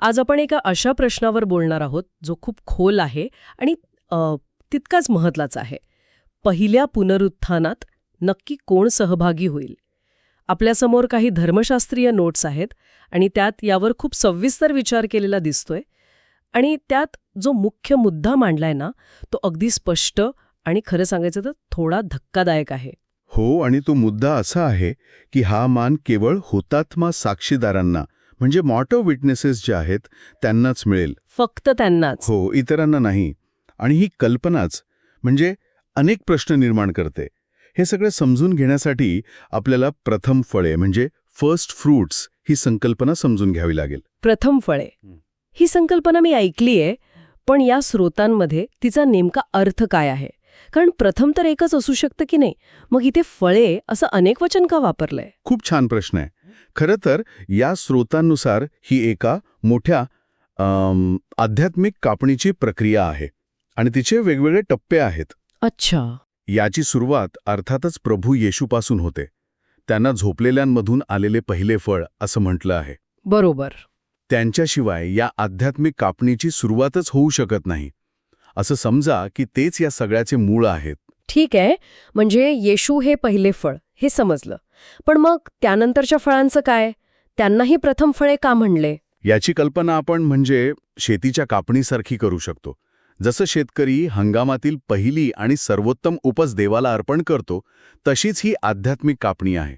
आज आपण एका अशा प्रश्नावर बोलणार आहोत जो खूप खोल आहे आणि तितकाच महत्त्वाचा आहे. पहिल्या पुनरुत्थानात नक्की कोण सहभागी होईल? आपल्यासमोर काही धर्मशास्त्रीय नोट्स आहेत आणि त्यात यावर खूप सविस्तर विचार केलेला दिसतोय. आणि त्यात जो मुख्य मुद्दा मांडलाय ना, तो अगदी स्पष्ट आणि खरं सांगायचं तर थोडा धक्कादायक आहे. हो, आणि तो मुद्दा असा आहे की हा मान केवळ हुतात्मा साक्षीदारांना, म्हणजे मॉर्टर विटनेसेस जे आहेत त्यांनाच मिळेल. फक्त त्यांनाच. हो, इतरांना नाही. आणि ही कल्पनाच म्हणजे अनेक प्रश्न निर्माण करते. हे सगळं समजून घेण्यासाठी आपल्याला प्रथम फळे म्हणजे फर्स्ट फ्रूट्स ही संकल्पना समजून घ्यावी लागेल. प्रथम फळे ही संकल्पना मी ऐकलीये, पण या स्रोतांमध्ये तिचा नेमका अर्थ काय आहे? कारण प्रथम तर एकच असू शकतं की नाही, मग इथे फळे असं अनेक वचन का वापरलंय? खूप छान प्रश्न आहे. खरं तर या स्रोतांनुसार ही एका मोठ्या आध्यात्मिक कापणीची प्रक्रिया आहे आणि तिचे वेगवेगळे टप्पे आहेत. अच्छा. याची सुरुवात अर्थातच प्रभू येशूपासून होते. त्यांना झोपलेल्यांमधून आलेले पहिले फळ असं म्हटलं आहे. बरोबर. त्यांच्याशिवाय या आध्यात्मिक कापणीची सुरुवातच होऊ शकत नाही. असं समजा की तेच या सगळ्याचे मूळ आहेत. ठीक आहे, म्हणजे येशू हे पहिले फळ हे समजलं. पण मग त्यानंतरच्या फळांचं काय? त्यांनाही प्रथम फळे का म्हणले? याची कल्पना आपण म्हणजे शेतीच्या कापणीसारखी करू शकतो. जसं शेतकरी हंगामातील पहिली आणि सर्वोत्तम उपज देवाला अर्पण करतो, तशीच ही आध्यात्मिक कापणी आहे.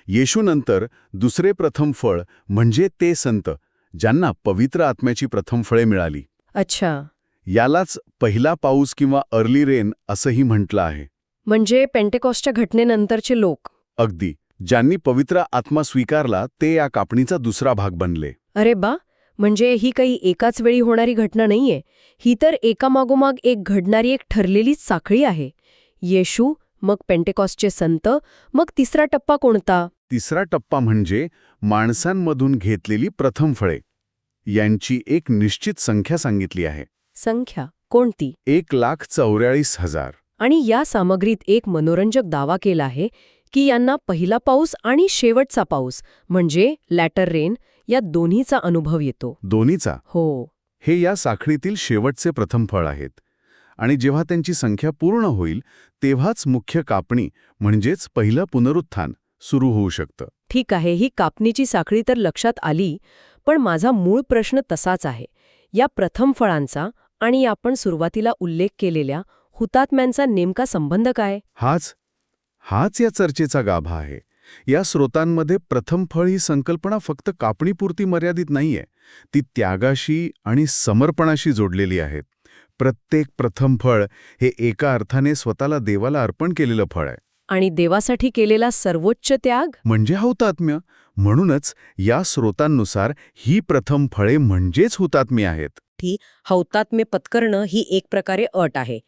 येशूनंतर दुसरे प्रथम फळ म्हणजे ते संत ज्यांना पवित्र आत्म्याची प्रथम फळे मिळाली. अच्छा. यालाच पहिला पाऊस किंवा अर्ली रेन असंही म्हटलं आहे. म्हणजे पेंटेकॉस्टच्या घटनेनंतरचे लोक. अगदी. ज्यांनी पवित्र आत्मा स्वीकारला ते या कापणीचा दुसरा भाग बनले. अरे बा, म्हणजे ही काही एकाच वेळी होणारी घटना नाहीये. ही तर एकामागोमाग एक घडणारी एक ठरलेली साखळी आहे. येशू, मग पेंटेकॉस्टचे संत, मग तिसरा टप्पा कोणता? तिसरा टप्पा म्हणजे माणसांमधून घेतलेली प्रथम फळे. यांची एक निश्चित संख्या सांगितली आहे. संख्या कोणती? 1,44,000. आणि या सामग्रीत एक मनोरंजक दावा केला आहे की यांना पहिला पाऊस आणि शेवटचा पाऊस म्हणजे लॅटर रेन या दोन्हीचा अनुभव येतो. दोन्हीचा? हो. हे या साखळीतील शेवटचे प्रथम फळ आहेत. आणि जेव्हा त्यांची संख्या पूर्ण होईल तेव्हाच मुख्य कापणी म्हणजेच पहिलं पुनरुत्थान सुरू होऊ शकतं. ठीक आहे, ही कापणीची साखळी तर लक्षात आली, पण माझा मूळ प्रश्न तसाच आहे. या प्रथम फळांचा आणि आपण सुरुवातीला उल्लेख केलेल्या हुतात्म्यांचा नेमका संबंध काय? हाच या चर्चेचा गाभा आहे. या स्रोतांमध्ये प्रथम फळ ही संकल्पना फक्त कापणीपुरती मर्यादित नाहीये. ती त्यागाशी आणि समर्पणाशी जोडलेली आहे. प्रत्येक प्रथम फळ हे एका अर्थाने स्वतःला देवाला अर्पण केलेलं फळ आहे. आणि देवासाठी केलेला सर्वोच्च त्याग म्हणजे हुतात्म्य. म्हणूनच या स्रोतांनुसार ही प्रथम फळे म्हणजेच हुतात्म्य आहेत. ती हौतात्म्य पत्करणं ही एक प्रकारे अट आहे.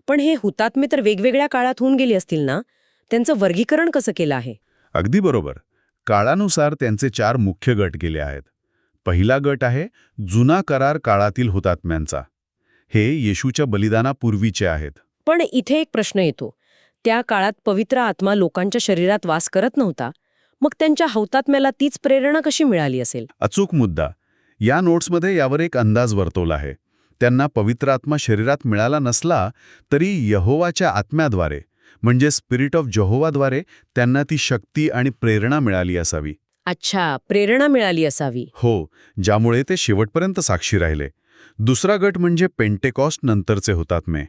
पण हे हुतात्मे तर वेगवेगळ्या काळात होऊन गेली असतील ना? त्यांचं वर्गीकरण कसं केलं आहे? अगदी बरोबर. काळानुसार त्यांचे 4 मुख्य गट केले आहेत. पहिला गट आहे जुना करार काळातील हुतात्म्यांचा. हे येशूच्या बलिदानापूर्वीचे आहेत. पण इथे एक प्रश्न येतो. त्या काळात पवित्र आत्मा लोकांच्या शरीरात वास करत नव्हता. मग त्यांच्या हौतात्म्याला तीच प्रेरणा कशी मिळाली असेल? अचूक मुद्दा. या नोट्समध्ये यावर एक अंदाज वर्तवला आहे. त्यांना पवित्र आत्मा शरीरात मिळाला नसला तरी यहोवाच्या आत्म्याद्वारे म्हणजे स्पिरिट ऑफ जहोवाद्वारे त्यांना ती शक्ती आणि प्रेरणा मिळाली असावी. अच्छा, प्रेरणा मिळाली असावी. हो, ज्यामुळे ते शेवटपर्यंत साक्षी राहिले. दुसरा गट म्हणजे पेंटेकॉस्ट नंतरचे हुतात्मे.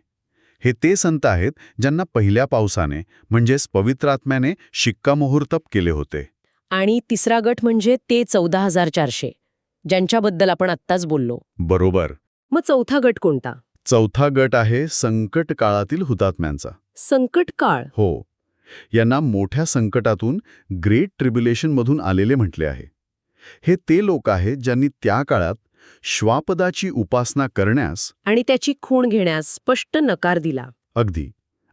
हे ते संत आहेत ज्यांना पहिल्या पावसाने म्हणजेच पवित्र आत्म्याने शिक्कामोर्तब केले होते. आणि तिसरा गट म्हणजे ते 14,400 ज्यांच्याबद्दल आपण आत्ताच बोललो. बरोबर. मग चौथा गट कोणता? चौथा गट आहे संकट काळातील हुतात्म्यांचा. संकट काळ? हो. यांना मोठ्या संकटातून ग्रेट ट्रिब्युलेशनमधून आलेले म्हटले आहे. हे ते लोक आहेत ज्यांनी त्या काळात श्वापदाची उपासना करण्यास आणि त्याची खूण घेण्यास स्पष्ट नकार दिला. अगदी.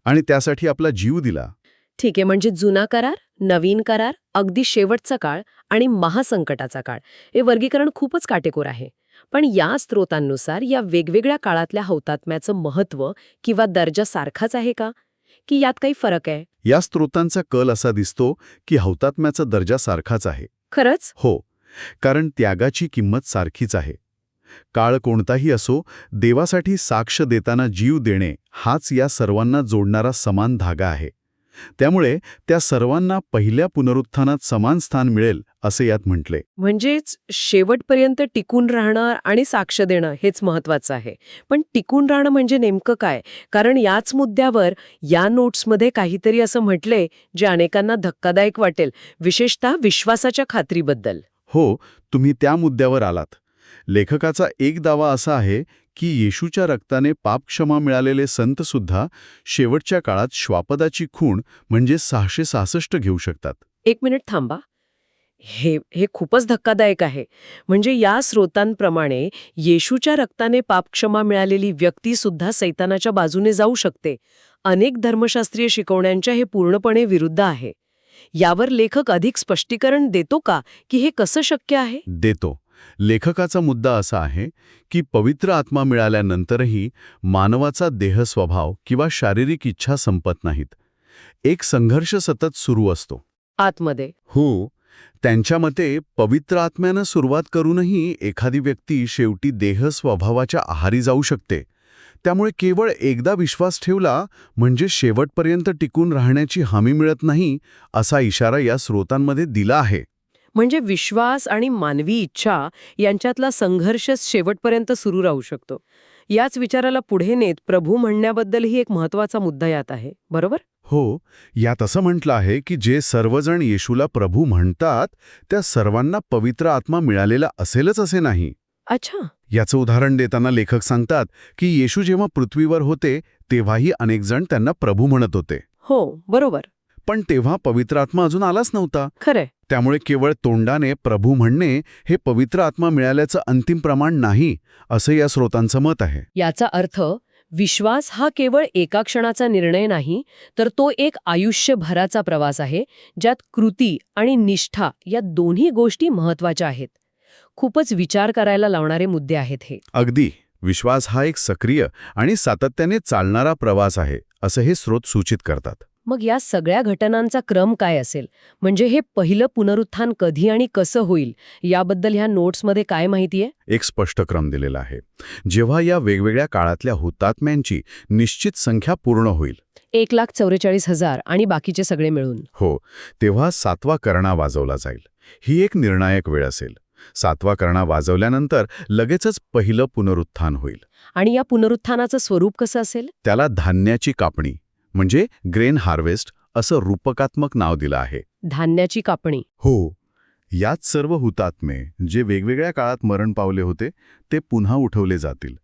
आणि त्यासाठी आपला जीव दिला. ठीक आहे, म्हणजे जुना करार, नवीन करार, अगदी शेवटचा काळ आणि महासंकटाचा काळ. हे वर्गीकरण खूपच काटेकोर आहे. पण या स्रोतांनुसार या वेगवेगळ्या काळातल्या हौतात्म्याचं महत्त्व किंवा दर्जा सारखाच आहे का? की यात काही फरक आहे? या स्रोतांचा कल असा दिसतो की हौतात्म्याचा दर्जा सारखाच आहे. खरंच? हो. कारण त्यागाची किंमत सारखीच आहे. काळ कोणताही असो, देवासाठी साक्ष देताना जीव देणे हाच या सर्वांना जोडणारा समान धागा आहे. त्यामुळे त्या सर्वांना पहिल्या पुनरुत्थानात समान स्थान मिळेल असे यात म्हटले. म्हणजेच शेवटपर्यंत टिकून राहणं आणि साक्ष देणं हेच महत्वाचं आहे. पण टिकून राहणं म्हणजे नेमकं काय? कारण याच मुद्द्यावर या नोट्समध्ये काहीतरी असं म्हटलंय जे अनेकांना धक्कादायक वाटेल, विशेषतः विश्वासाच्या खात्रीबद्दल. हो, तुम्ही त्या मुद्द्यावर आलात. लेखकाचा एक दावा असा आहे की येशूच्या रक्ताने पापक्षमा मिळालेले संतसुद्धा शेवटच्या काळात श्वापदाची खूण म्हणजे 666 घेऊ शकतात. एक मिनिट थांबा. हे खूपच धक्कादायक आहे. म्हणजे या स्रोतांप्रमाणे येशूच्या रक्ताने पापक्षमा मिळालेली व्यक्ती सुद्धा सैतानाच्या बाजूने जाऊ शकते. अनेक धर्मशास्त्रीय शिकवण्यांच्या हे पूर्णपणे विरुद्ध आहे. यावर लेखक अधिक स्पष्टीकरण देतो का की हे कसं शक्य आहे? देतो. लेखकाचा मुद्दा असा आहे की पवित्र आत्मा मिळाल्यानंतरही मानवाचा देहस्वभाव किंवा शारीरिक इच्छा संपत नाहीत. एक संघर्ष सतत सुरू असतो आतमध्ये. हो, त्यांच्या मते पवित्र आत्म्यानं सुरुवात करूनही एखादी व्यक्ती शेवटी देहस्वभावाच्या आहारी जाऊ शकते. त्यामुळे केवळ एकदा विश्वास ठेवला म्हणजे शेवटपर्यंत टिकून राहण्याची हमी मिळत नाही असा इशारा या स्रोतांमध्ये दिला आहे. म्हणजे विश्वास आणि मानवी इच्छा यांच्यातला संघर्षच शेवटपर्यंत सुरू राहू शकतो. याच विचाराला पुढे नेत प्रभू म्हणण्याबद्दलही एक महत्वाचा मुद्दा यात आहे, बरोबर? हो, यात असं म्हटलं आहे की जे सर्वजण येशूला प्रभू म्हणतात त्या सर्वांना पवित्र आत्मा मिळालेला असेलच असे नाही. अच्छा. याचं उदाहरण देताना लेखक सांगतात की येशू जेव्हा पृथ्वीवर होते तेव्हाही अनेक जण त्यांना प्रभू म्हणत होते. हो, बरोबर. पण तेव्हा पवित्र आत्मा अजून आलाच नव्हता. खरंय. त्यामुळे केवळ तोंडाने प्रभू म्हणणे हे पवित्र आत्मा मिळाल्याचं अंतिम प्रमाण नाही, असं या स्रोतांचं मत आहे. याचा अर्थ विश्वास हा केवळ एका क्षणाचा निर्णय नाही, तर तो एक आयुष्यभराचा प्रवास आहे, ज्यात कृती आणि निष्ठा या दोन्ही गोष्टी महत्वाच्या आहेत. खूपच विचार करायला लावणारे मुद्दे आहेत हे. अगदी. विश्वास हा एक सक्रिय आणि सातत्याने चालणारा प्रवास आहे, असं हे स्रोत सूचित करतात. मग या सगळ्या घटनांचा क्रम काय असेल? म्हणजे हे पहिलं पुनरुत्थान कधी आणि कसं होईल याबद्दल ह्या नोट्समध्ये काय माहिती आहे? एक स्पष्ट क्रम दिलेला आहे. जेव्हा या वेगवेगळ्या काळातल्या हुतात्म्यांची निश्चित संख्या पूर्ण होईल, 1,44,000 आणि बाकीचे सगळे मिळून, हो, तेव्हा 7वा करणा वाजवला जाईल. ही एक निर्णायक वेळ असेल. 7वा करणा वाजवल्यानंतर लगेचच पहिलं पुनरुत्थान होईल. आणि या पुनरुत्थानाचं स्वरूप कसं असेल? त्याला धान्याची कापणी म्हणजे ग्रेन हार्वेस्ट असं रूपकात्मक नाव दिलं आहे. धान्याची कापणी. हो, यात सर्व हुतात्मे जे वेगवेगळ्या काळात मरण पावले होते ते पुन्हा उठवले जातील.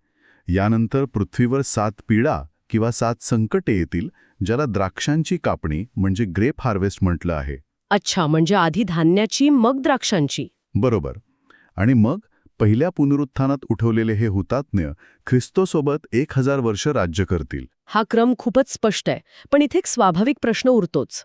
यानंतर पृथ्वीवर 7 पिढा किंवा 7 संकटे येतील, ज्याला द्राक्षांची कापणी म्हणजे ग्रेप हार्वेस्ट म्हटलं आहे. अच्छा, म्हणजे आधी धान्याची मग द्राक्षांची. बरोबर. आणि मग पहिल्या पुनरुत्थानात उठवलेले हे हुतात्म्य ख्रिस्तोसोबत 1000 वर्ष राज्य करतील. हा क्रम खूपच स्पष्ट आहे. पण इथे एक स्वाभाविक प्रश्न उरतोच.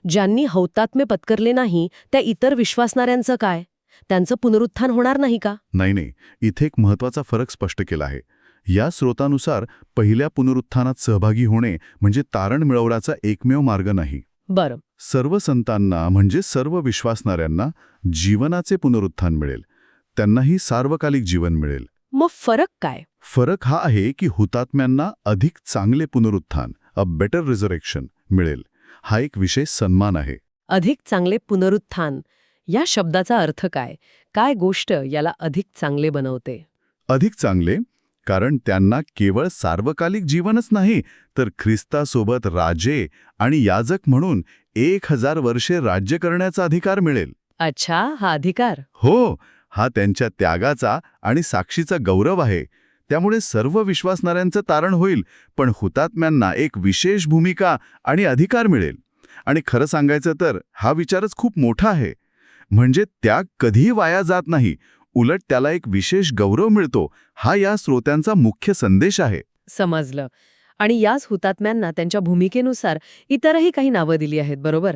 ज्यांनी हौतात्म्य पत्करले नाही त्या इतर विश्वासणाऱ्यांचं काय? त्यांचं पुनरुत्थान होणार नाही का? नाही, इथे एक महत्वाचा फरक स्पष्ट केला आहे. या स्रोतानुसार पहिल्या पुनरुत्थानात सहभागी होणे म्हणजे तारण मिळवण्याचा एकमेव मार्ग नाही. बरं. सर्व संतांना म्हणजे सर्व विश्वासणाऱ्यांना जीवनाचे पुनरुत्थान मिळेल. त्यांनाही सार्वकालिक जीवन मिळेल. मग फरक काय? फरक हा आहे की हुतात्म्यांना अधिक चांगले पुनरुत्थान, अ बेटर रिझरेक्शन मिळेल. हा एक विशेष सन्मान आहे. अधिक चांगले पुनरुत्थान या शब्दाचा अर्थ काय? काय गोष्ट याला अधिक चांगले बनवते? अधिक चांगले कारण त्यांना केवळ सार्वकालिक जीवनच नाही तर ख्रिस्तासोबत राजे आणि याजक म्हणून 1000 वर्षे राज्य करण्याचा अधिकार मिळेल. अच्छा, हा अधिकार. हो, हा त्यांच्या त्यागाचा आणि साक्षीचा गौरव आहे. त्यामुळे सर्व विश्वासणाऱ्यांचं तारण होईल, पण हुतात्म्यांना एक विशेष भूमिका आणि अधिकार मिळेल. आणि खरं सांगायचं तर हा विचारच खूप मोठा आहे. म्हणजे त्याग कधीही वाया जात नाही, उलट त्याला एक विशेष गौरव मिळतो. हा या श्रोत्यांचा मुख्य संदेश आहे. समजलं. आणि याच हुतात्म्यांना त्यांच्या भूमिकेनुसार इतरही काही नावं दिली आहेत, बरोबर?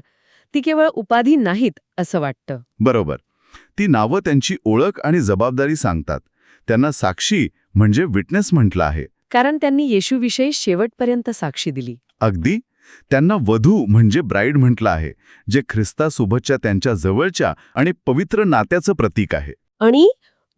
ती केवळ उपाधी नाहीत असं वाटतं. बरोबर. ती नावं त्यांची ओळख आणि जबाबदारी सांगतात. त्यांना साक्षी म्हणजे विटनेस म्हटलं आहे. कारण त्यांनी येशूविषयी शेवटपर्यंत साक्षी दिली. अगदी. त्यांना वधू म्हणजे ब्राईड म्हटलं आहे, जे ख्रिस्तासोबतच्या त्यांच्या जवळच्या आणि पवित्र नात्याचं प्रतीक आहे. आणि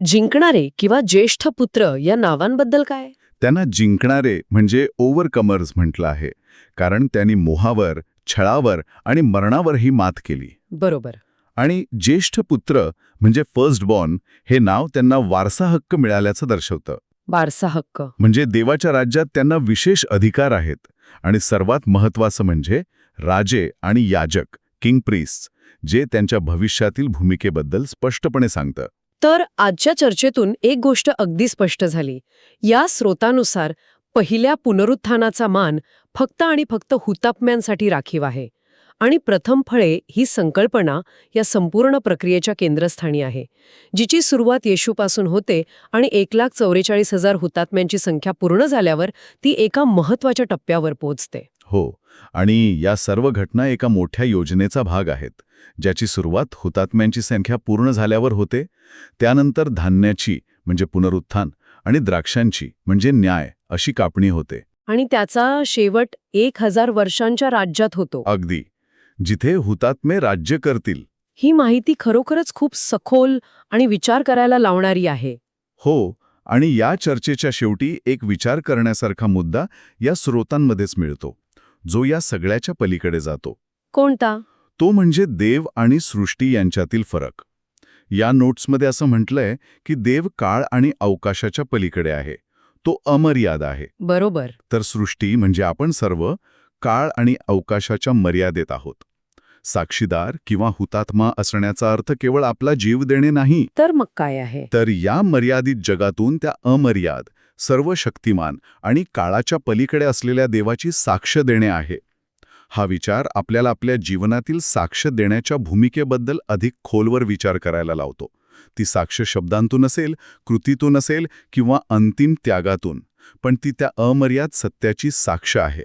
जिंकणारे किंवा ज्येष्ठ पुत्र या नावांबद्दल काय? त्यांना जिंकणारे म्हणजे ओव्हरकमर्स म्हटलं आहे, कारण त्यांनी मोहावर, छळावर आणि मरणावरही मात केली. बरोबर. आणि ज्येष्ठ पुत्र म्हणजे फर्स्ट बॉर्न हे नाव त्यांना वारसा हक्क मिळाल्याचं दर्शवतं. वारसा हक्क. म्हणजे देवाच्या राज्यात त्यांना विशेष अधिकार आहेत. आणि सर्वात महत्त्वाचं म्हणजे राजे आणि याजक, किंग प्रीस्ट, जे त्यांच्या भविष्यातील भूमिकेबद्दल स्पष्टपणे सांगतं. तर आजच्या चर्चेतून एक गोष्ट अगदी स्पष्ट झाली. या स्रोतानुसार पहिल्या पुनरुत्थानाचा मान फक्त आणि फक्त हुतात्म्यांसाठी राखीव आहे. आणि प्रथम फळे ही संकल्पना या संपूर्ण प्रक्रियेच्या केंद्रस्थानी आहे, जिची सुरुवात येशूपासून होते आणि 1,44,000 हुतात्म्यांची संख्या पूर्ण झाल्यावर ती एका महत्त्वाच्या टप्प्यावर पोहोचते. हो, आणि या सर्व घटना एका मोठ्या योजनेचा भाग आहेत, ज्याची सुरुवात हुतात्म्यांची संख्या पूर्ण झाल्यावर होते. त्यानंतर धान्याची म्हणजे पुनरुत्थान आणि द्राक्षांची म्हणजे न्याय अशी कापणी होते. आणि त्याचा शेवट 1,000 वर्षांच्या राज्यात होतो. अगदी, जिथे हुतात्मे राज्य करतील. ही माहिती खरोखरच खूप सखोल आणि विचार करायला लावणारी आहे. हो, आणि या चर्चेच्या शेवटी एक विचार करण्यासारखा मुद्दा या स्रोतांमध्येच मिळतो, जो या सगळ्याच्या पलीकडे जातो. कोणता? तो म्हणजे देव आणि सृष्टी यांच्यातील फरक. या नोट्समध्ये असं म्हटलंय की देव काळ आणि अवकाशाच्या पलीकडे आहे, तो अमर्याद आहे. बरोबर. तर सृष्टी म्हणजे आपण सर्व काळ आणि अवकाशाच्या मर्यादेत आहोत. साक्षीदार किंवा हुतात्मा असण्याचा अर्थ केवळ आपला जीव देणे नाही, तर मग काय आहे? तर या मर्यादित जगातून त्या अमर्याद, सर्व शक्तिमान आणि काळाच्या पलीकडे असलेल्या देवाची साक्ष देणे आहे. हा विचार आपल्याला आपल्या जीवनातील साक्ष देण्याच्या भूमिकेबद्दल अधिक खोलवर विचार करायला लावतो. ती साक्ष शब्दांतून असेल, कृतीतून असेल किंवा अंतिम त्यागातून, पण ती त्या अमर्याद सत्याची साक्ष आहे.